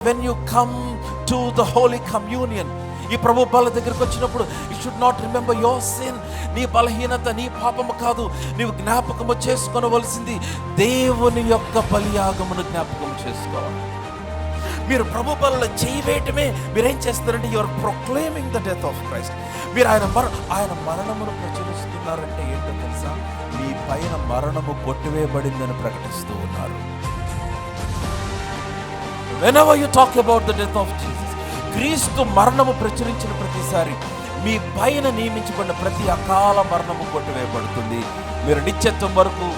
When you come to the Holy Communion, ఈ ప్రభు బల దగ్గరికి వచ్చినప్పుడు you should not remember your sin. నీ బలహీనత, నీ పాపము కాదు, నీవు జ్ఞాపకము చేసుకోవలసింది దేవుని యొక్క బలియాగమును జ్ఞాపకం చేసుకోవాలి. మీరు ప్రభు బలలో చేయవేయటమే మీరేం చేస్తారంటే you are proclaiming the death of Christ. మీరు ఆయన మరణమును ప్రచురిస్తున్నారంటే ఏంటో తెలుసా? మీ పైన మరణము కొట్టివేయబడిందని ప్రకటిస్తూ ఉన్నారు. Whenever you talk about the death of Jesus, క్రీస్తు మరణము ప్రచురించిన ప్రతిసారి మీ పైన నియమించబడిన ప్రతి అకాల మరణము కొట్టివేయబడుతుంది. మీరు నిత్యత్వం వరకు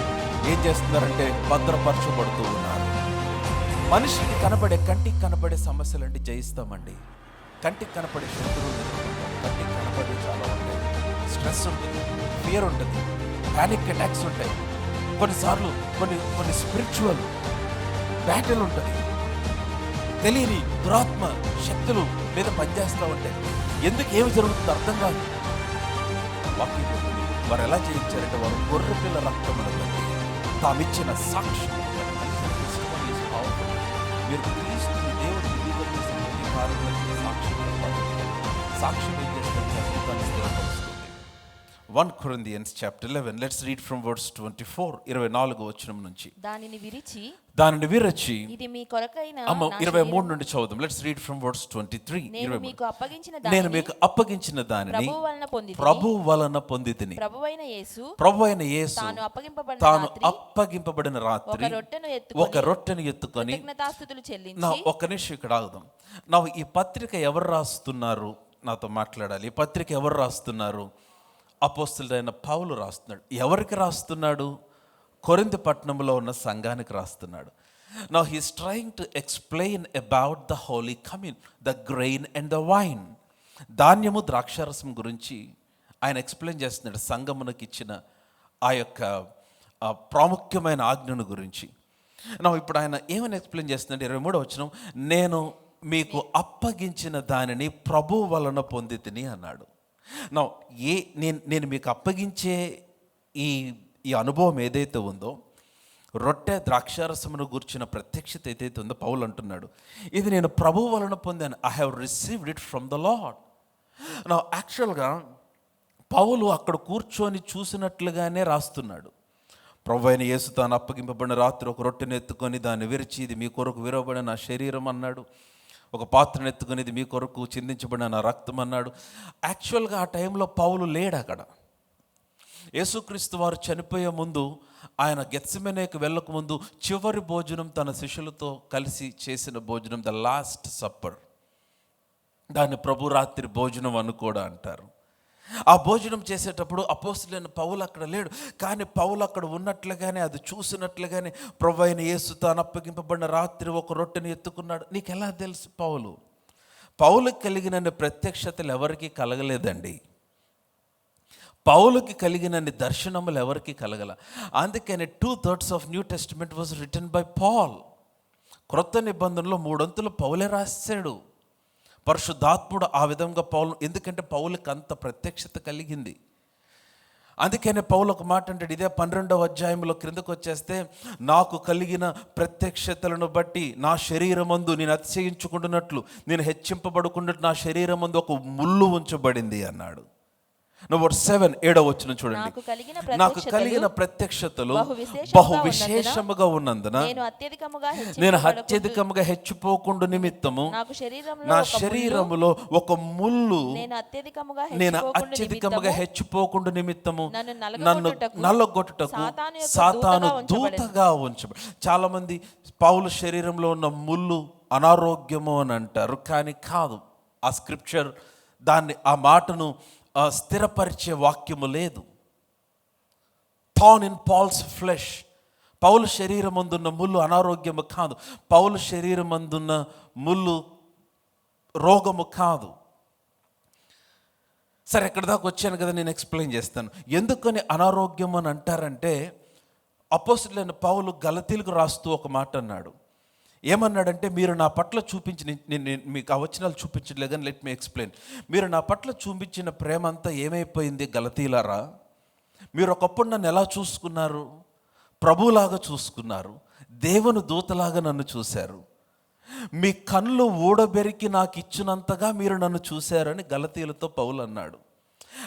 ఏం చేస్తున్నారంటే భద్రపరచబడుతూ ఉన్నారు. మనిషికి కనబడే, కంటికి కనబడే సమస్యలంటే జయిస్తామండి. కంటికి కనబడే శత్రువులు, కంటికి కనబడే చాలా ఉంటాయి. స్ట్రెస్ ఉంటుంది, ఫియర్ ఉంటుంది, ప్యానిక్ అటాక్స్ ఉంటాయి. కొన్నిసార్లు కొన్ని స్పిరిచువల్ బ్యాటిల్ ఉంటుంది. తెలియని దురాత్మ శక్తులు మీద పనిచేస్తూ ఉంటాయి. ఎందుకు ఏమి జరుగుతుందో అర్థం కాదు. వారు ఎలా చేయించారంటే వారు గొర్రె పిల్ల రక్తమును బట్టి తామిచ్చిన సాక్ష్యం. మీరు క్రీస్తుని దేవుడిని సాక్ష్యం ఏం చేస్తారు? 1 Corinthians chapter 11. Let's read from verse 24, 24వ వచనం నుంచి. దానిని విరిచి ఇది మీ కొరకైన 23 నుండి చదువుదాం. Let's read from verse 23. నేను మీకు అప్పగించిన దానిని ప్రభువు వలన పొందితిని. ప్రభువైన యేసు తాను అప్పగింపబడిన రాత్రి ఒక రొట్టెను ఎత్తుకొని కృతజ్ఞతాస్తుతులు చెల్లించి. ఒక్క నిమిషం ఇక్కడ ఆగుదాం. ఈ పత్రిక ఎవరు రాస్తున్నారు? నాతో మాట్లాడాలి. ఈ పత్రిక ఎవరు రాస్తున్నారు? అపోస్తలుడైన పౌలు రాస్తున్నాడు. ఎవరికి రాస్తున్నాడు? కొరింథీ పట్టణంలో ఉన్న సంఘానికి రాస్తున్నాడు. Now he is trying to explain about the holy communion, the grain and the wine. ధాన్యము ద్రాక్షారసం గురించి ఆయన ఎక్స్ప్లెయిన్ చేస్తున్నాడు. సంఘమునకు ఇచ్చిన ఆ యొక్క ప్రాముఖ్యమైన ఆజ్ఞను గురించి. ఇప్పుడు ఆయన ఏమని ఎక్స్ప్లెయిన్ చేస్తున్నాడు? 23వ వచనం, నేను మీకు అప్పగించిన దానిని ప్రభువు వలన పొందితిని అన్నాడు. నేను మీకు అప్పగించే ఈ అనుభవం ఏదైతే ఉందో, రొట్టె ద్రాక్షారసమును గూర్చిన ప్రత్యక్షత ఏదైతే ఉందో, పౌలు అంటున్నాడు ఇది నేను ప్రభువు వలన పొందాను. I have received it from the lord. యాక్చువల్గా పౌలు అక్కడ కూర్చొని చూసినట్లుగానే రాస్తున్నాడు. ప్రభు అయిన యేసు తాను అప్పగింపబడిన రాత్రి ఒక రొట్టెను ఎత్తుకొని దాన్ని విరిచి, ఇది మీ కొరకు విరవబడిన నా శరీరం అన్నాడు. ఒక పాత్రను ఎత్తుకుని, ఇది మీ కొరకు చిందించబడిన నా రక్తం అన్నాడు. యాక్చువల్గా ఆ టైంలో పౌలు లేడు అక్కడ. యేసుక్రీస్తు వారు చనిపోయే ముందు, ఆయన గెత్సెమనేకి వెళ్ళక ముందు చివరి భోజనం తన శిష్యులతో కలిసి చేసిన భోజనం, ద లాస్ట్ సప్పర్. దాన్ని ప్రభు రాత్రి భోజనం అని కూడా అంటారు. ఆ భోజనం చేసేటప్పుడు అపోస్తలుడైన పౌలు అక్కడ లేడు. కానీ పౌలు అక్కడ ఉన్నట్లుగానే, అది చూసినట్లుగానే ప్రభు అయిన యేసు తాను అప్పగింపబడిన రాత్రి ఒక రొట్టెని ఎత్తుకున్నాడు. నీకు ఎలా తెలుసు? పౌలుకి కలిగినన్ని ప్రత్యక్షతలు ఎవరికి కలగలేదండి. పౌలుకి కలిగినన్ని దర్శనములు ఎవరికి కలగల. అందుకని 2/3 of new testament was written by Paul. క్రొత్త నిబంధనలో 3/4 పౌలే రాశాడు. పరిశుద్ధాత్ముడు ఆ విధంగా పౌలు, ఎందుకంటే పౌలుకి అంత ప్రత్యక్షత కలిగింది. అందుకనే పౌలు ఒక మాట అంటాడు, ఇదే 12వ అధ్యాయంలో క్రిందకు వచ్చేస్తే, నాకు కలిగిన ప్రత్యక్షతలను బట్టి నా శరీరమందు నేను అతిశయించుకుంటున్నట్లు, నేను హెచ్చింపబడుకున్నట్టు నా శరీరమందు ఒక ముళ్ళు ఉంచబడింది అన్నాడు. నంబర్ 7, 7వ వచనం చూడండి. నాకు కలిగిన ప్రత్యక్షతలు బహు విశేషముగా ఉన్నందున నేను అత్యధికముగా హెచ్చిపోకుండా నిమిత్తము నా శరీరములో ఒక ముళ్ళు, నేను అత్యధికముగా హెచ్చిపోకుండా నిమిత్తము నన్ను నల్లగొట్టుటకు సాతాను దూతగా ఉంచబడి. చాలా మంది పౌలు శరీరంలో ఉన్న ముళ్ళు అనారోగ్యము అని అంటారు. కానీ కాదు. ఆ స్క్రిప్చర్ ఆ మాటను స్థిరపరిచే వాక్యము లేదు. Thorn in Paul's flesh. పౌలు శరీరం అందున్న ముళ్ళు అనారోగ్యము కాదు. పౌలు శరీరం అందున్న ముళ్ళు రోగము కాదు. సరే, ఎక్కడి దాకా వచ్చాను కదా, నేను ఎక్స్ప్లెయిన్ చేస్తాను. ఎందుకని అనారోగ్యం అని అంటారంటే, అపోస్తలుడైన పౌలు గలతీలకు రాస్తూ ఒక మాట అన్నాడు. ఏమన్నాడంటే, మీరు నా పట్ల చూపించిన, నేను మీకు ఆ వచనాలు చూపించట్లేదు కానీ లెట్ మీ ఎక్స్ప్లెయిన్. మీరు నా పట్ల చూపించిన ప్రేమ అంతా ఏమైపోయింది గలతీలారా? మీరు ఒకప్పుడు నన్ను ఎలా చూసుకున్నారు? ప్రభువులాగా చూసుకున్నారు. దేవుని దూతలాగా నన్ను చూశారు. మీ కళ్ళు ఊడబెరికి నాకు ఇచ్చినంతగా మీరు నన్ను చూశారని గలతీయులతో పౌలు అన్నాడు.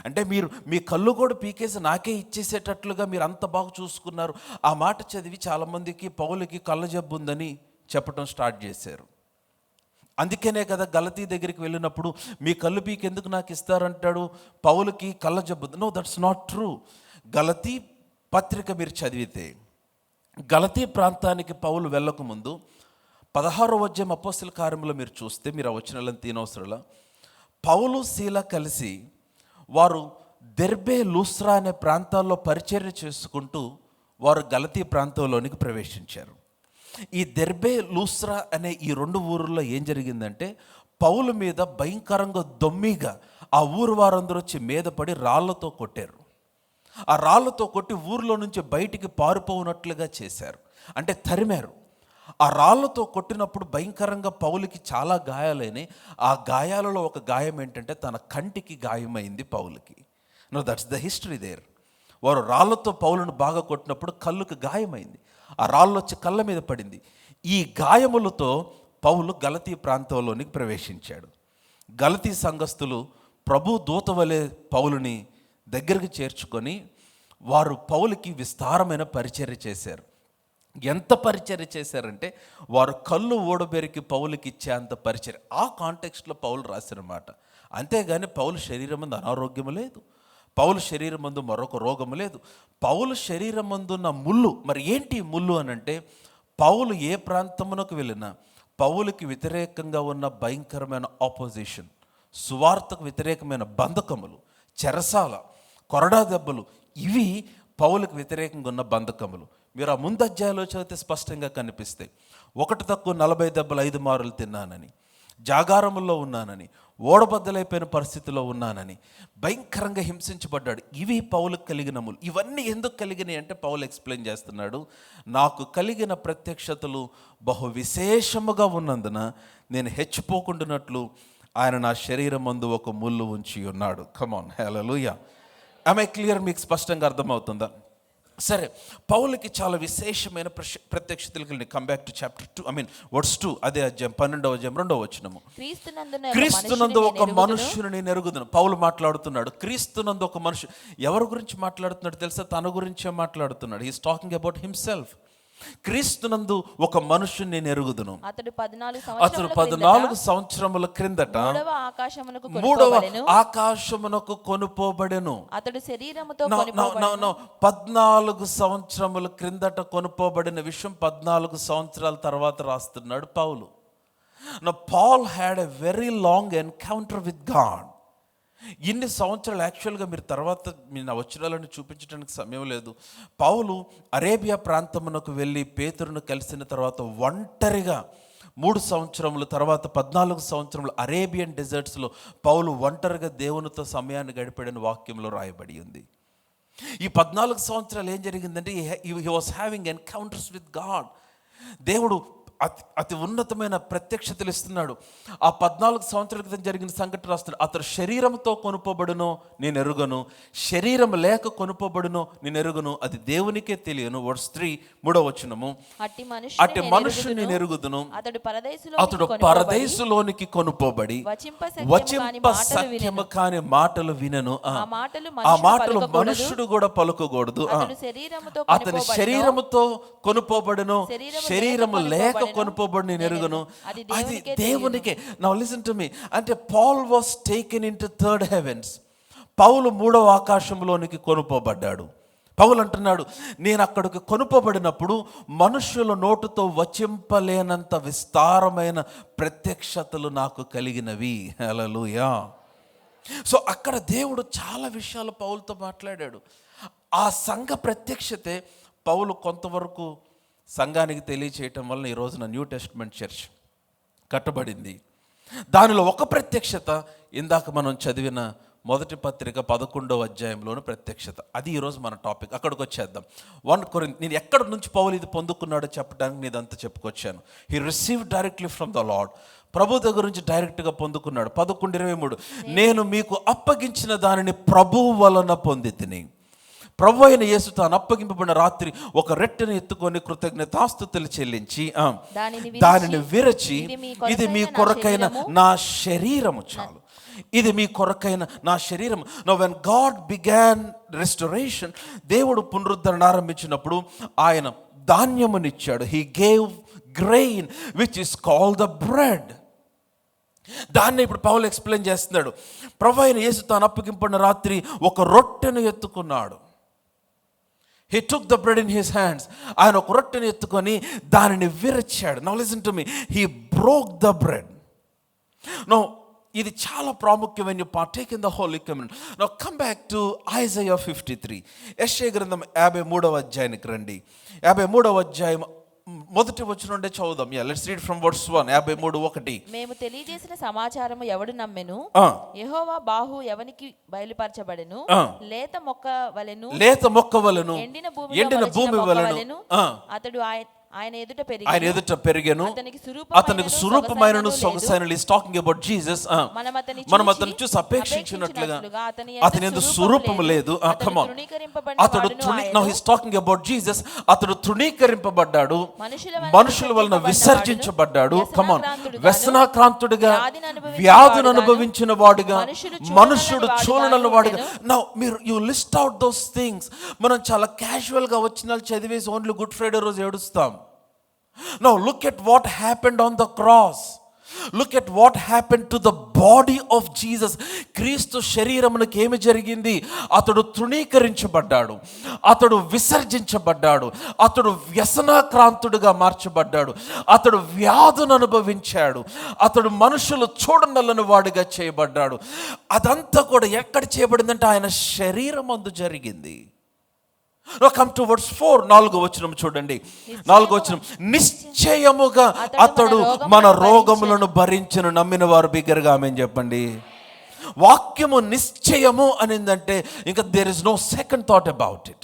అంటే మీరు మీ కళ్ళు కూడా పీకేసి నాకే ఇచ్చేసేటట్లుగా మీరు అంత బాగా చూసుకున్నారు. ఆ మాట చదివి చాలామందికి పౌలుకి కళ్ళ జబ్బు ఉందని చెప్పటం స్టార్ట్ చేశారు. అందుకనే కదా గలతీ దగ్గరికి వెళ్ళినప్పుడు మీ కళ్ళు పీకి ఎందుకు నాకు ఇస్తారంటాడు, పౌలుకి కళ్ళ జబ్బు. No, that's not true. గలతీ పత్రిక మీరు చదివితే గలతీ ప్రాంతానికి పౌలు వెళ్ళకముందు 16వ అధ్యాయం అపోస్తల కార్యములో మీరు చూస్తే, మీరు ఆ వచనాలను తీనవసరంలా, పౌలు శీల కలిసి వారు దెర్బే లూస్రా అనే ప్రాంతాల్లో పరిచర్య చేసుకుంటూ వారు గలతీ ప్రాంతంలోనికి ప్రవేశించారు. ఈ దెర్బే లూస్రా అనే ఈ 2 ఊరుల్లో ఏం జరిగిందంటే, పౌలు మీద భయంకరంగా దొమ్మిగా ఆ ఊరు వారందరూ వచ్చి మీద పడి రాళ్లతో కొట్టారు. ఆ రాళ్లతో కొట్టి ఊరిలో నుంచి బయటికి పారిపోనట్లుగా చేశారు, అంటే తరిమారు. ఆ రాళ్లతో కొట్టినప్పుడు భయంకరంగా పౌలుకి చాలా గాయాలైనాయి. ఆ గాయాలలో ఒక గాయం ఏంటంటే తన కంటికి గాయమైంది పౌలుకి. No, that's the history there. వారు రాళ్లతో పౌలును బాగా కొట్టినప్పుడు కళ్ళుకి గాయమైంది. ఆ రాళ్ళు వచ్చి కళ్ళ మీద పడింది. ఈ గాయములతో పౌలు గలతీ ప్రాంతంలోనికి ప్రవేశించాడు. గలతీ సంఘస్థులు ప్రభు దూత వలె పౌలుని దగ్గరికి చేర్చుకొని వారు పౌలుకి విస్తారమైన పరిచర్య చేశారు. ఎంత పరిచర్య చేశారంటే వారు కళ్ళు ఓడబెరికి పౌలుకి ఇచ్చే అంత పరిచర్య. ఆ కాంటెక్స్ట్లో పౌలు రాసిన మాట. అంతేగాని పౌలు శరీరం మందు అనారోగ్యము లేదు, పౌలు శరీరం మందు మరొక రోగము లేదు. పౌలు శరీరం మందున్న ముళ్ళు, మరి ఏంటి ముళ్ళు అనంటే, పౌలు ఏ ప్రాంతమునకు వెళ్ళినా పౌలుకి వ్యతిరేకంగా ఉన్న భయంకరమైన ఆపోజిషన్, సువార్తకు వ్యతిరేకమైన బంధకములు, చెరసాల, కొరడా దెబ్బలు, ఇవి పౌలుకు వ్యతిరేకంగా ఉన్న బంధకములు. మీరు ఆ ముందు అధ్యాయంలో చదివితే స్పష్టంగా కనిపిస్తాయి. 1 తక్కువ 40 దెబ్బలు 5 మారులు తిన్నానని, జాగారముల్లో ఉన్నానని, ఓడబద్దలైపోయిన పరిస్థితిలో ఉన్నానని, భయంకరంగా హింసించబడ్డాడు. ఇవి పౌలుకు కలిగిన ములు. ఇవన్నీ ఎందుకు కలిగినాయి అంటే పౌలు ఎక్స్ప్లెయిన్ చేస్తున్నాడు, నాకు కలిగిన ప్రత్యక్షతలు బహు విశేషముగా ఉన్నందున నేను హెచ్చిపోకుండానట్లు ఆయన నా శరీరం మందు ఒక ముళ్ళు ఉంచి ఉన్నాడు. కమాన్, హల్లెలూయా. ఆమె క్లియర్, మీకు స్పష్టంగా అర్థమవుతుందా? సరే, పౌలుకి చాలా విశేషమైన ప్రత్యక్షతలు కలిగినాయి. Come back to chapter 2, verse 2, అదే అధ్యాయం 12వ అధ్యాయం 2వ వచనము. క్రీస్తునందు ఒక మనుష్యుని నేను ఎరుగుదును. పౌలు మాట్లాడుతున్నాడు, క్రీస్తునందు ఒక మనుషుడు. ఎవరి గురించి మాట్లాడుతున్నాడు తెలుసా? తన గురించే మాట్లాడుతున్నాడు. He's talking about himself. క్రీస్తునందు ఒక మనుషుని నేను ఎరుగుదును. అతడు 14 సంవత్సరముల క్రిందట 3వ ఆకాశమునకు కొనుపోబడెను. అతడు శరీరముతో 14 సంవత్సరముల క్రిందట కొనుపోబడిన విషయం 14 సంవత్సరాల తర్వాత రాస్తున్నాడు పౌలు. Now Paul had a very long encounter with God. ఇన్ని సంవత్సరాలు యాక్చువల్గా మీరు తర్వాత నా వచనాలను చూపించడానికి సమయం లేదు. పౌలు అరేబియా ప్రాంతమునకు వెళ్ళి పేతురును కలిసిన తర్వాత ఒంటరిగా 3 సంవత్సరముల తర్వాత 14 సంవత్సరములు అరేబియన్ డెజర్ట్స్లో పౌలు ఒంటరిగా దేవునితో సమయాన్ని గడిపాడని వాక్యంలో రాయబడి ఉంది. ఈ 14 సంవత్సరాలు ఏం జరిగిందంటే he was having encounters with God. దేవుడు అతి ఉన్నతమైన ప్రత్యక్షతలు ఇస్తున్నాడు. ఆ 14 సంవత్సరాల క్రితం జరిగిన సంఘటన రాస్తున్నాడు. అతడు శరీరంతో కొనుపోబడును నేను ఎరుగను, శరీరం లేక కొనుపోబడును నేను ఎరుగను, అది దేవునికే తెలియను. వర్స్ 3, 3వ వచనము. అట్టి మనుషుని నేను ఎరుగుదును, అతడు పరదేశులోనికి కొనుపోబడి వచింప సఖ్యము కాని మాటలు వినను. ఆ మాటలు మనుష్యుడు కూడా పలుకకూడదు. అతని శరీరముతో కొనుపోబడును, శరీరము లేక కొనుపోబడి నేను ఎరుగను, అది దేవునికే. Now listen to me. అంటే Paul was taken into third heavens. పౌలు 3వ ఆకాశంలోనికి కొనుపోబడ్డాడు. పౌలు అంటున్నాడు, నేను అక్కడికి కొనుపోబడినప్పుడు మనుష్యుల నోటుతో వచింపలేనంత విస్తారమైన ప్రత్యక్షతలు నాకు కలిగినవి. హల్లెలూయా. సో అక్కడ దేవుడు చాలా విషయాలు పౌలుతో మాట్లాడాడు. ఆ సంఘ ప్రత్యక్షతే పౌలు కొంతవరకు సంఘానికి తెలియచేయటం వలన ఈ రోజున న్యూ టెస్ట్మెంట్ చర్చ్ కట్టబడింది. దానిలో ఒక ప్రత్యక్షత ఇందాక మనం చదివిన మొదటి పత్రిక 11వ అధ్యాయంలోని ప్రత్యక్షత. అది ఈరోజు మన టాపిక్. అక్కడికి వచ్చేద్దాం. 1 కొరింథీ, నేను ఎక్కడి నుంచి పౌలు ఇది పొందుకున్నాడో చెప్పడానికి నేను ఇదంతా చెప్పుకొచ్చాను. He received directly from the Lord. ప్రభు దగ్గర నుంచి డైరెక్ట్గా పొందుకున్నాడు. 11:23, నేను మీకు అప్పగించిన దానిని ప్రభువు వలన పొందితిని. ప్రభు అయిన యేసు తాను అప్పగింపబడిన రాత్రి ఒక రొట్టెను ఎత్తుకొని కృతజ్ఞతాస్తుతులు చెల్లించి దానిని విరచి ఇది మీ కొరకైన నా శరీరము, చాలు, ఇది మీ కొరకైన నా శరీరం. Now when God began restoration, దేవుడు పునరుద్ధరణ ఆరంభించినప్పుడు ఆయన ధాన్యమునిచ్చాడు. He gave grain which is called the bread. దాన్ని ఇప్పుడు పౌలు ఎక్స్ప్లెయిన్ చేస్తున్నాడు. ప్రభు అయిన యేసు తాను అప్పగింపబడిన రాత్రి ఒక రొట్టెను ఎత్తుకున్నాడు. He took the bread in his hands. ఆయన ఒక రొట్టెను ఎత్తుకొని దానిని విరచాడు. Now listen to me. He broke the bread. Now ఇది చాలా ప్రాముఖ్యం when you partake in the Holy Communion. Now come back to Isaiah 53. యెషయా గ్రంథం 53వ అధ్యాయానికి రండి. 53వ అధ్యాయం మొదటి వచనం నుండి చదువుదాం. Let's read from verse 1. 53:1. మేము తెలియజేసిన సమాచారము ఎవడు నమ్మెను? యెహోవా బాహు ఎవనికి బయలుపరచబడెను? లేత మొక్క వలెను ఎండిన భూమి వలెను అతడు ఆయన ఎదుట పెరిగెను. అతనికి స్వరూపమైనను సొగసైనను. Is talking about Jesus. మనం అతన్ని చూసి అపేక్షించినట్లుగా అతని యందు స్వరూపము లేదు. కమ్ ఆన్, అతడు now he is talking about Jesus. అతడు తృణీకరింపబడ్డాడు, మనుషుల వలన విసర్జించబడ్డాడు. కమ్ ఆన్, వ్యసనాక్రాంతుడిగా, వ్యాధులను అనుభవించిన వాడుగా, మనుషుడు చూడనన్న వాడుగా. నౌ మీరు you list out those things. మనం చాలా క్యాజువల్ గా వచ్చిన చదివేసి ఓన్లీ గుడ్ ఫ్రైడే రోజు ఏడుస్తాం. Now look at what happened on the cross. Look at what happened to the body of Jesus. క్రీస్తు శరీరమునకు ఏమి జరిగింది? అతడు తృణీకరించబడ్డాడు, అతడు విసర్జించబడ్డాడు, అతడు వ్యసనాక్రాంతుడిగా మార్చబడ్డాడు, అతడు వ్యాధును అనుభవించాడు, అతడు మనుషులు చూడనల్లని వాడిగా చేయబడ్డాడు. అదంతా కూడా ఎక్కడ చేయబడిందంటే ఆయన శరీరం అందు జరిగింది. Come to verse 4. 4వ వచనం చూడండి. 4వ వచనం, నిశ్చయముగా అతడు మన రోగములను భరించును. నమ్మిన వారు బిగ్గరగా ఆమేన్ చెప్పండి. వాక్యము నిశ్చయము అనిందంటే ఇంకా there is no second thought about it.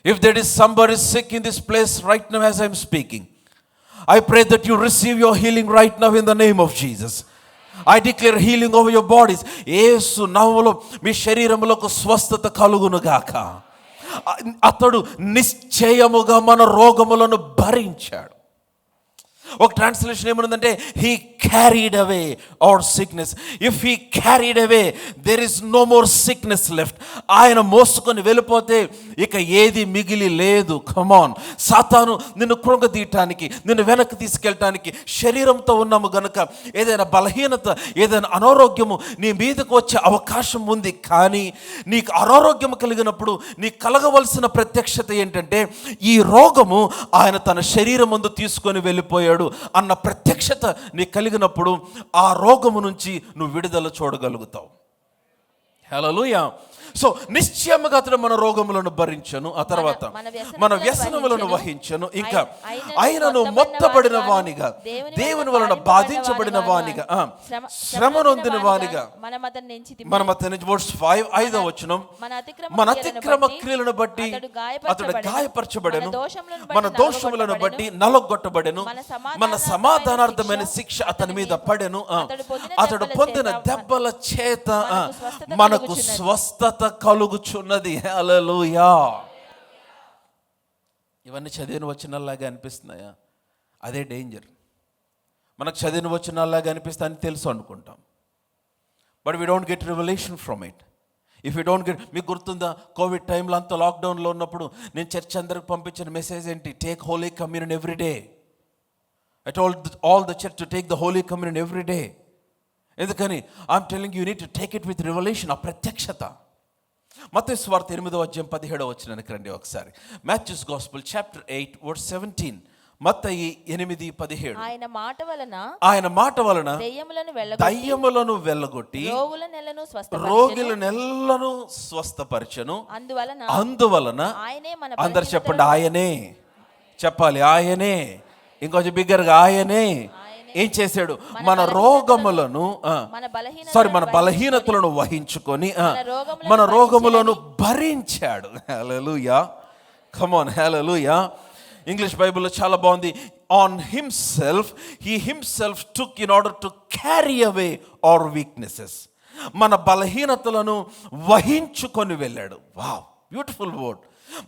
If there is somebody sick in this place right now as I am speaking, I pray that you receive your healing right now in the name of Jesus. I declare healing over your bodies. యేసు నామములో మీ శరీరములకు స్వస్థత కలుగును గాక. అతడు నిశ్చయముగా మన రోగములను భరించాడు. ఒక translation ఏమనుందంటే he carried away our sickness. If he carried away, there is no more sickness left. ఆయన మోసుకొని వెళ్ళిపోతే ఇక ఏది మిగిలి లేదు. కమ్ ఆన్, సాతాను నిన్ను కృంగదీయటానికి, నిన్ను వెనక్కి తీసుకెళ్ళటానికి శరీరంతో ఉన్నాము గనుక ఏదైనా బలహీనత, ఏదైనా అనారోగ్యము నీ మీదకు వచ్చే అవకాశం ఉంది. కానీ నీకు అనారోగ్యం కలిగినప్పుడు నీకు కలగవలసిన ప్రత్యక్షత ఏంటంటే ఈ రోగము ఆయన తన శరీరం ముందు తీసుకొని వెళ్ళిపోయాడు అన్న ప్రత్యక్షత నీకు కలిగినప్పుడు ఆ రోగము నుంచి నువ్వు విడుదల చూడగలుగుతావు. హల్లెలూయా. సో నిశ్చయముగా అతడు మన రోగములను భరించను, ఆ తర్వాత మన వ్యసనములను వహించను. ఇంకా ఆయనను మొత్తబడిన వానిగా, దేవుని వలన బాధించబడిన వానిగా, శ్రమ నొందిన వానిగా మనం అతని వర్స్ 5. 5వ వచనం, మన అతిక్రమ క్రియలను బట్టి అతడు గాయపరచబడెను, మన దోషములను బట్టి నలగొట్టబడెను, మన సమాధానార్థమైన శిక్ష అతని మీద పడెను, అతడు పొందిన దెబ్బల చేత మనకు స్వస్థత కలుగుచున్నది. హల్లెలూయా. ఇవన్నీ చదివిన వచనాల్లాగా అనిపిస్తున్నాయా? అదే డేంజర్. మనకు చదివిన వచనాల్లాగా అనిపిస్తా అని తెలుసు అనుకుంటాం, but we don't get revolution from it. If you don't get, మీకు గుర్తుందా కోవిడ్ టైంలో అంతా లాక్డౌన్లో ఉన్నప్పుడు నేను చర్చ్ అందరికి పంపించిన మెసేజ్ ఏంటి? Take holy communion every day. I told all the church to take the holy communion every day. ఎందుకని? I'm telling you need to take it with revelation, ఆ ప్రత్యక్షత. మత్తయి సువార్త 8వ అధ్యాయం 17వ వచనానికి రండి ఒకసారి. Matthew's gospel chapter 8 verse 17. మత్తయి 8:17. ఆయన మాట వలన దయ్యములను వెళ్ళగొట్టి రోగులనెల్లను స్వస్థపరచెను. అందువలన అందరు చెప్పండి ఆయనే. చెప్పాలి ఆయనే. ఇంకొంచెం బిగ్గరగా ఆయనే ఏం చేశాడు? మన రోగములను మన బలహీనతలను వహించుకొని మన రోగములను భరించాడు. Hallelujah. Come on, hallelujah. English బైబిల్లో చాలా బాగుంది. On himself, he himself took in order to carry away our weaknesses. మన బలహీనతలను వహించుకొని వెళ్ళాడు. Wow, beautiful word.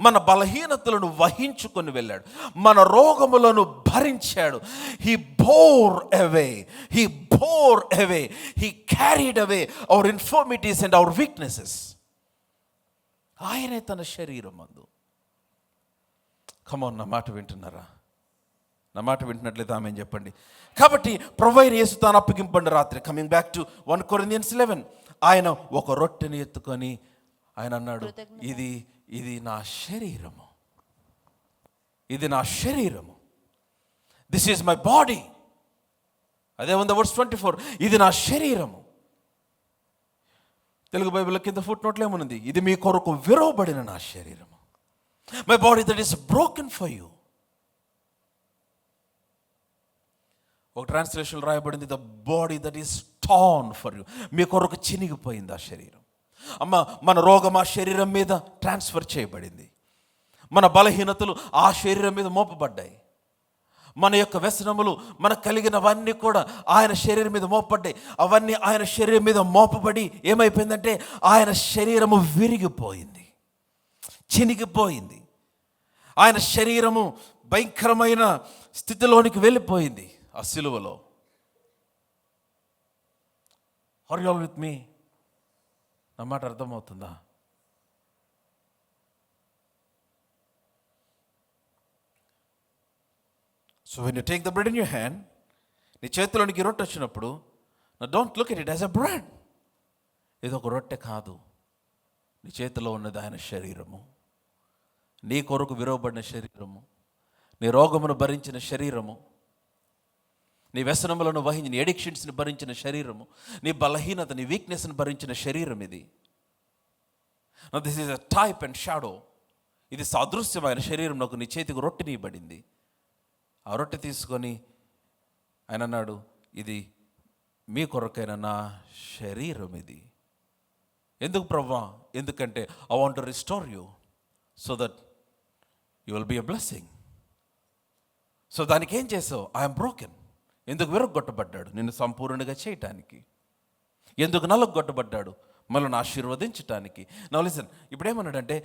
మన బలహీనతలను వహించుకొని వెళ్ళాడు, మన రోగములను భరించాడు. He bore away, he bore away, he carried away our infirmities and our weaknesses. ఆయనే తన శరీరం మందు. కమాన్, నా మాట వింటున్నారా? నా మాట వింటున్నట్లయితే ఆమె చెప్పండి. కాబట్టి ప్రభువైన యేసు తాను అప్పగింపండి రాత్రి. కమింగ్ బ్యాక్ టు 1 Corinthians 11, ఆయన ఒక రొట్టెని ఎత్తుకొని ఆయన అన్నాడు, ఇది నా శరీరము, ఇది నా శరీరము, దిస్ ఈజ్ మై బాడీ. అదే ఉంది వర్స్ 24, ఇది నా శరీరము. తెలుగు బైబిల్ కింద ఫుట్ నోట్లో ఏముంది? ఇది మీ కొరకు విరవబడిన నా శరీరము, my body that is broken for you. ఒక ట్రాన్స్లేషన్ రాయబడింది, the body that is torn for you. మీ కొరకు చినిగిపోయింది ఆ శరీరం. అమ్మ, మన రోగం ఆ శరీరం మీద ట్రాన్స్ఫర్ చేయబడింది. మన బలహీనతలు ఆ శరీరం మీద మోపబడ్డాయి. మన యొక్క వ్యసనములు, మనకు కలిగినవన్నీ కూడా ఆయన శరీరం మీద మోపబడ్డాయి. అవన్నీ ఆయన శరీరం మీద మోపబడి ఏమైపోయిందంటే ఆయన శరీరము విరిగిపోయింది, చినిగిపోయింది. ఆయన శరీరము భయంకరమైన స్థితిలోనికి వెళ్ళిపోయింది ఆ సిలువలో. Are you all with me? నా మాట అర్థమవుతుందా? So when you take the bread in your hand, నీ చేతిలోనికి రొట్టె వచ్చినప్పుడు, don't look at it as a bread. ఇది ఒక రొట్టె కాదు, నీ చేతిలో ఉన్నది ఆయన శరీరము, నీ కొరకు విరవబడిన శరీరము, నీ రోగమును భరించిన శరీరము, నీ వ్యసనములను వహించిన, నీ ఎడిక్షన్స్ని భరించిన శరీరము, నీ బలహీనత, నీ వీక్నెస్ని భరించిన శరీరం ఇది. This is a type and shadow. ఇది సాదృశ్యమైన శరీరం. నాకు నీ చేతికి రొట్టెని ఇవ్వబడింది. ఆ రొట్టె తీసుకొని ఆయన అన్నాడు, ఇది మీ కొరకైన నా శరీరం ఇది. ఎందుకు ప్రభువా? ఎందుకంటే I want to restore you so that you will be a blessing. So దానికి ఏం చేసావు? I'm broken. ఎందుకు విరగొట్టబడ్డాడు? నిన్ను సంపూర్ణంగా చేయటానికి. ఎందుకు నలగొట్టబడ్డాడు? మనల్ని ఆశీర్వదించటానికి. నౌ లిసన్, ఇప్పుడు ఏమన్నాడంటే,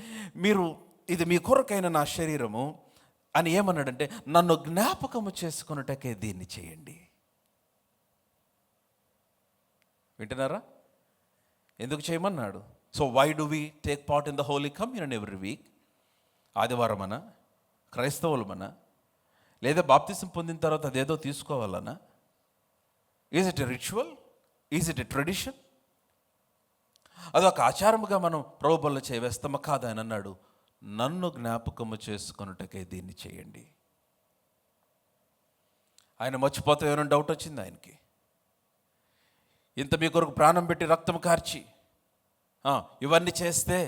మీరు ఇది మీ కొరకైన నా శరీరము అని ఏమన్నాడంటే, నన్ను జ్ఞాపకము చేసుకున్నటకే దీన్ని చేయండి. వింటున్నారా? ఎందుకు చేయమన్నాడు? So why do we take part in the holy communion every week? ఆదివారమనా, క్రైస్తవులమనా, లేదా బాప్తిసం పొందిన తర్వాత అదేదో తీసుకోవాలనా? Is it a ritual? Is it a tradition? అదొక ఆచారముగా మనం ప్రభు బల్ల చేయవేస్తామా? కాదు. ఆయన అన్నాడు, నన్ను జ్ఞాపకము చేసుకొనుటకే దీన్ని చేయండి. ఆయన మర్చిపోతే ఏమైనా డౌట్ వచ్చింది ఆయనకి? ఇంత మీ కొరకు ప్రాణం పెట్టి రక్తం కార్చి ఇవన్నీ చేస్తే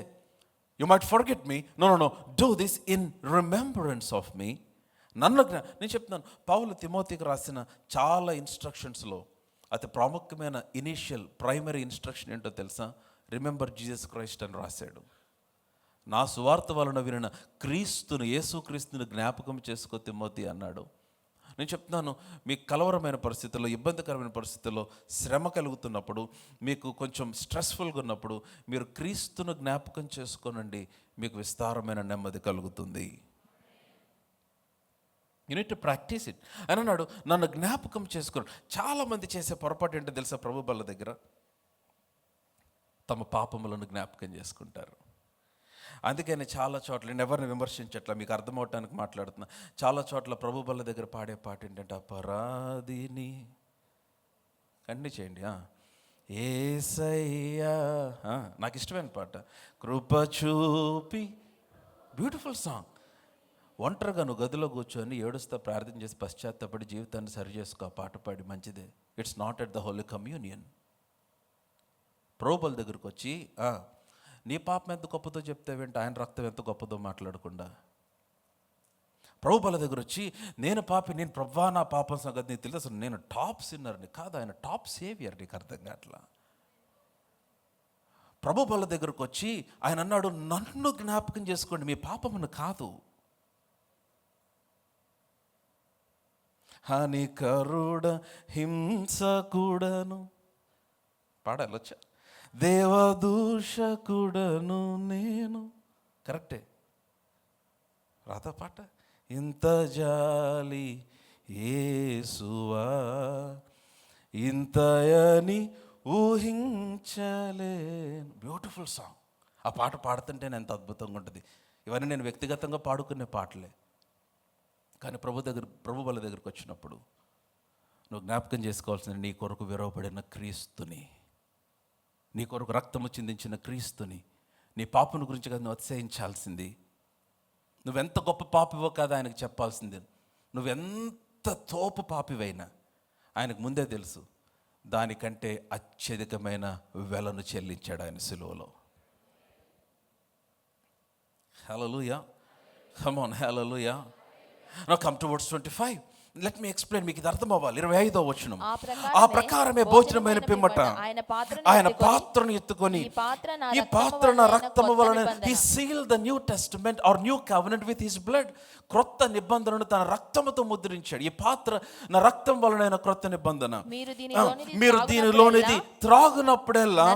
you might forget me. No, do this in remembrance of me. నేను చెప్తున్నాను, పౌలు తిమోతికి రాసిన చాలా ఇన్స్ట్రక్షన్స్లో అతి ప్రాముఖ్యమైన ప్రైమరీ ఇన్స్ట్రక్షన్ ఏంటో తెలుసా? రిమెంబర్ జీసస్ క్రైస్ట్ అని రాశాడు. నా సువార్త వలన వినిన యేసుక్రీస్తుని జ్ఞాపకం చేసుకో తిమోతి అన్నాడు. నేను చెప్తున్నాను, మీకు కలవరమైన పరిస్థితుల్లో, ఇబ్బందికరమైన పరిస్థితుల్లో, శ్రమ కలుగుతున్నప్పుడు, మీకు కొంచెం స్ట్రెస్ఫుల్గా ఉన్నప్పుడు మీరు క్రీస్తును జ్ఞాపకం చేసుకోనండి, మీకు విస్తారమైన నెమ్మది కలుగుతుంది. You need to practice it అని అన్నాడు. నన్ను జ్ఞాపకం చేసుకోండి. చాలామంది చేసే పొరపాటు ఏంటో తెలుసా? ప్రభు బల్ల దగ్గర తమ పాపములను జ్ఞాపకం చేసుకుంటారు. అందుకని చాలా చోట్ల, నేను ఎవరిని విమర్శించట్లా, మీకు అర్థమవటానికి మాట్లాడుతున్నా, చాలా చోట్ల ప్రభు బల్ల దగ్గర పాడే పాట ఏంటంటే, అపరాధిని అన్నీ చేయండి, యేసయ్యా, నాకు ఇష్టమైన పాట, కృప చూపి, బ్యూటిఫుల్ సాంగ్. ఒంటరిగా నువ్వు గదిలో కూర్చొని ఏడుస్తా ప్రార్థన చేసి పశ్చాత్తపడి జీవితాన్ని సరి చేసుకో, ఆ పాట పాడి మంచిదే. It's not at the holy communion. ప్రభుబల దగ్గరకు వచ్చి నీ పాపం ఎంత గొప్పదో చెప్తావేంటి, ఆయన రక్తం ఎంత గొప్పదో మాట్లాడకుండా. ప్రభుబల దగ్గర వచ్చి నేను ప్రభువా నా పాపం సంగతి నీకు తెలుసు, అసలు నేను టాప్ సిన్నర్ని కాదు, ఆయన టాప్ సేవియర్. నీకు అర్థం కావట్లా. ప్రభుబల దగ్గరకు వచ్చి ఆయన అన్నాడు, నన్ను జ్ఞాపకం చేసుకోండి, మీ పాపమును కాదు. హానికరుడ హింసకుడను పాడాలి వచ్చా. దేవదూషకుడను నేను. కరెక్టే రాత పాట. ఇంత జాలి యేసువా ఇంతయని ఊహించలేను. Beautiful song. ఆ పాట పాడుతుంటేనే ఎంత అద్భుతంగా ఉంటుంది. ఇవన్నీ నేను వ్యక్తిగతంగా పాడుకునే పాటలే. కానీ ప్రభు వాళ్ళ దగ్గరికి వచ్చినప్పుడు నువ్వు జ్ఞాపకం చేసుకోవాల్సింది నీ కొరకు విరవబడిన క్రీస్తుని, నీ కొరకు రక్తము చిందించిన క్రీస్తుని. నీ పాపను గురించి కదా నువ్వు అతిశయించాల్సింది. నువ్వెంత గొప్ప పాపివో కాదు ఆయనకు చెప్పాల్సింది. నువ్వెంత తోపు పాపివైనా ఆయనకు ముందే తెలుసు. దానికంటే అత్యధికమైన వెలను చెల్లించాడు ఆయన సిలువలో. Hallelujah, come on, hallelujah. Now come to verse 25. Let me explain, మీకు ఇది అర్థం అవ్వాలి. 25వ వచనం. ఆ ప్రకారమే భోజనమైన పిమ్మట ఆయన పాత్రను ఎత్తుకొని, ఈ పాత్ర నా రక్తము వలన, he sealed the new testament or new covenant with his blood. క్రొత్త నిబంధనను తన రక్తముతో ముద్రించాడు. ఈ పాత్ర నా రక్తం వలన క్రొత్త నిబంధన. మీరు దీనిలోనిది త్రాగునప్పుడల్లా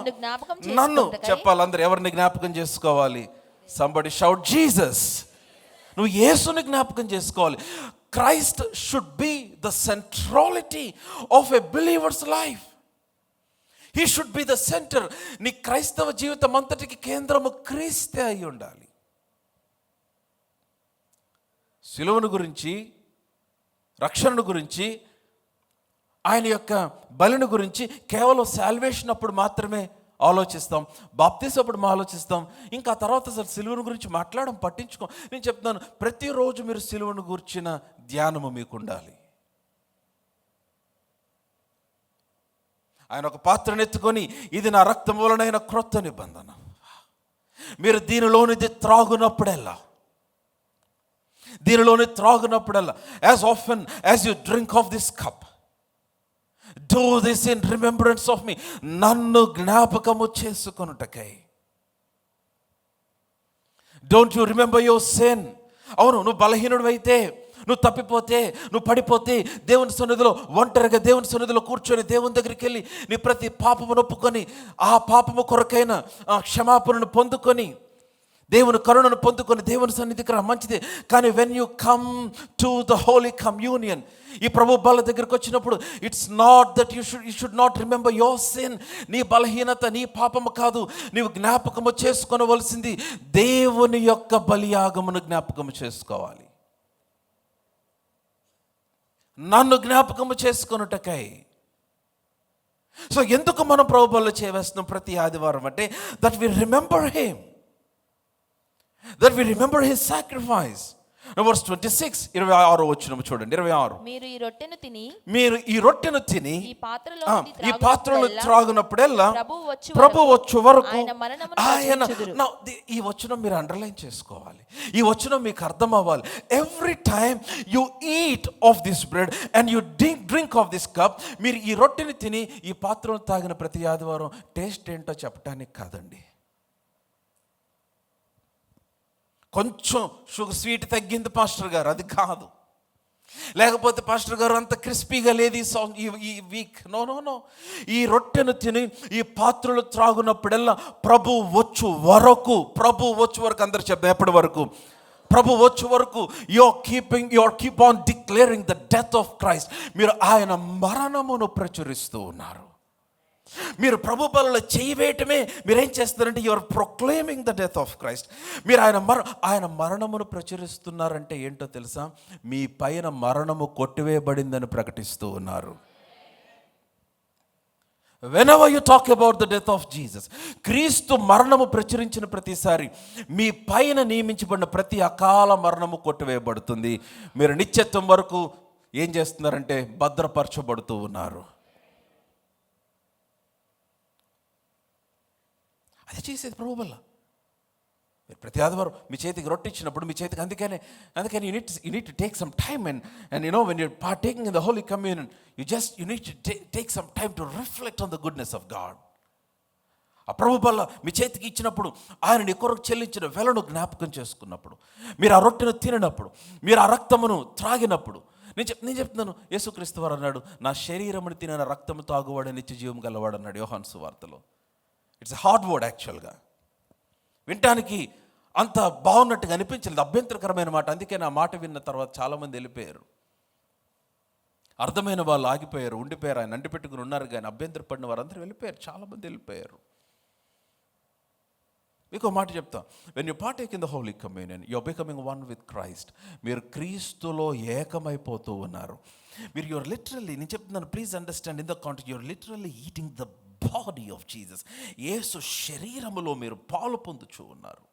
నన్ను, చెప్పాలి అందరూ, ఎవరిని జ్ఞాపకం చేసుకోవాలి? Somebody shout Jesus. నువ్వు యేసుని జ్ఞాపకం చేసుకోవాలి. Christ should be the centrality of a believer's life. He should be the center. నీ క్రైస్తవ జీవితం అంతటికి కేంద్రము క్రీస్తే అయి ఉండాలి. సిలువను గురించి, రక్షణను గురించి, ఆయన యొక్క బలిని గురించి కేవలం సాల్వేషన్ అప్పుడు మాత్రమే ఆలోచిస్తాం. బాప్తిసం అప్పుడు ఆలోచిస్తాం. ఇంకా తర్వాత అసలు సిలువను గురించి మాట్లాడడం పట్టించుకో. నేను చెప్తున్నాను, ప్రతిరోజు మీరు సిలువను గురించిన ధ్యానము మీకు ఉండాలి. ఆయన ఒక పాత్రను ఎత్తుకొని, ఇది నా రక్తం వలనైన క్రొత్త నిబంధన. మీరు దీనిలోనిది త్రాగునప్పుడల్లా, as often as you drink of this cup, do this in remembrance of me. నన్ను జ్ఞాపకము చేసుకొనుటకై. Don't you remember your sin? అవును, నువ్వు బలహీనుడు అయితే, నువ్వు తప్పిపోతే, నువ్వు పడిపోతే, దేవుని సన్నిధిలో ఒంటరిగా దేవుని సన్నిధిలో కూర్చొని దేవుని దగ్గరికి వెళ్ళి నీ ప్రతి పాపమును ఒప్పుకొని, ఆ పాపము కొరకైన క్షమాపణను పొందుకొని, దేవుని కరుణను పొందుకొని దేవుని సన్నిధికి రా, మంచిది. కానీ when you come to the holy communion, ఈ ప్రభు బల దగ్గరికి వచ్చినప్పుడు, it's not that you should not remember your sin. నీ బలహీనత, నీ పాపము కాదు. నీవు జ్ఞాపకము చేసుకోవలసింది దేవుని యొక్క బలియాగమును జ్ఞాపకము చేసుకోవాలి. నన్ను జ్ఞాపకము చేసుకొనుటకై. సో ఎందుకు మనం ప్రభు బల్ల చేయవేస్తున్నాం ప్రతి ఆదివారం అంటే, that we remember him, that we remember his sacrifice. Now verse 26, 26వ వచనం చూడండి. 26. మీరు ఈ రొట్టెను తిని ఈ పాత్రలో త్రాగునప్పుడల్లా ప్రభు వచ్చు వరకు ఆయన. ఈ వచనం మీరు అండర్లైన్ చేసుకోవాలి. ఈ వచనం మీకు అర్థం అవ్వాలి. Every time you eat of this bread and you drink of this cup, మీరు ఈ రొట్టెని తిని ఈ పాత్రను తాగిన ప్రతి ఆదివారం టేస్ట్ ఏంటో చెప్పడానికి కాదండి. కొంచెం స్వీట్ తగ్గింది పాస్టర్ గారు, అది కాదు. లేకపోతే పాస్టర్ గారు అంత క్రిస్పీగా లేదు ఈ వీక్. నో, ఈ రొట్టెను తిని ఈ పాత్రలు త్రాగునప్పుడల్లా ప్రభు వచ్చు వరకు అందరు చెప్తారు, ఎప్పటి వరకు? ప్రభు వచ్చు వరకు keep on declaring the death of Christ. మీరు ఆయన మరణమును ప్రచురిస్తూ ఉన్నారు. మీరు ప్రభు బలలో చేయవేయటమే మీరేం చేస్తారంటే, you are proclaiming the death of Christ. మీరు ఆయన మరణమును ప్రచురిస్తున్నారంటే ఏంటో తెలుసా? మీ పైన మరణము కొట్టివేయబడిందని ప్రకటిస్తూ ఉన్నారు. Whenever you talk about the death of Jesus, క్రీస్తు మరణము ప్రచురించిన ప్రతిసారి మీ పైన నియమించబడిన ప్రతి అకాల మరణము కొట్టివేయబడుతుంది. మీరు నిత్యత్వం వరకు ఏం చేస్తున్నారంటే భద్రపరచబడుతూ ఉన్నారు. అది చేసేది ప్రభు వల్ల. ప్రతి ఆదివారం మీ చేతికి రొట్టె ఇచ్చినప్పుడు మీ చేతికి అందుకని you need to take some time and you know when you're partaking in the holy communion you need to take some time to reflect on the goodness of God. ఆ ప్రభు వల్ల మీ చేతికి ఇచ్చినప్పుడు ఆయన నీ కొరకు చెల్లించిన వెలను జ్ఞాపకం చేసుకున్నప్పుడు, మీరు ఆ రొట్టెను తినప్పుడు, మీరు ఆ రక్తమును త్రాగినప్పుడు, నేను చెప్తున్నాను, యేసుక్రీస్తు వారు అన్నాడు, నా శరీరమును తిన రక్తము తాగువాడు నిత్య జీవం గలవాడు అన్నాడు యోహాను సువార్తలో. ఇట్స్ హార్డ్ వర్డ్ యాక్చువల్గా. వినటానికి అంత బాగున్నట్టుగా అనిపించలేదు, అభ్యంతరకరమైన మాట. అందుకే నా మాట విన్న తర్వాత చాలామంది వెళ్ళిపోయారు. అర్థమైన వాళ్ళు ఆగిపోయారు, ఉండిపోయారు. ఆయన అంటిపెట్టుకుని ఉన్నారు, కానీ అభ్యంతరపడిన వారందరూ వెళ్ళిపోయారు, చాలామంది వెళ్ళిపోయారు. మీకు మాట చెప్తా, when you partake in the holy communion you are becoming one with Christ. మీరు క్రీస్తులో ఏకమైపోతూ ఉన్నారు. మీరు యువర్ లిటరల్లీ, నేను చెప్తున్నాను, please understand, in the context your literally eating the body of Jesus. యేసు శరీరములో మీరు పాలు పొందుచూ ఉన్నారు.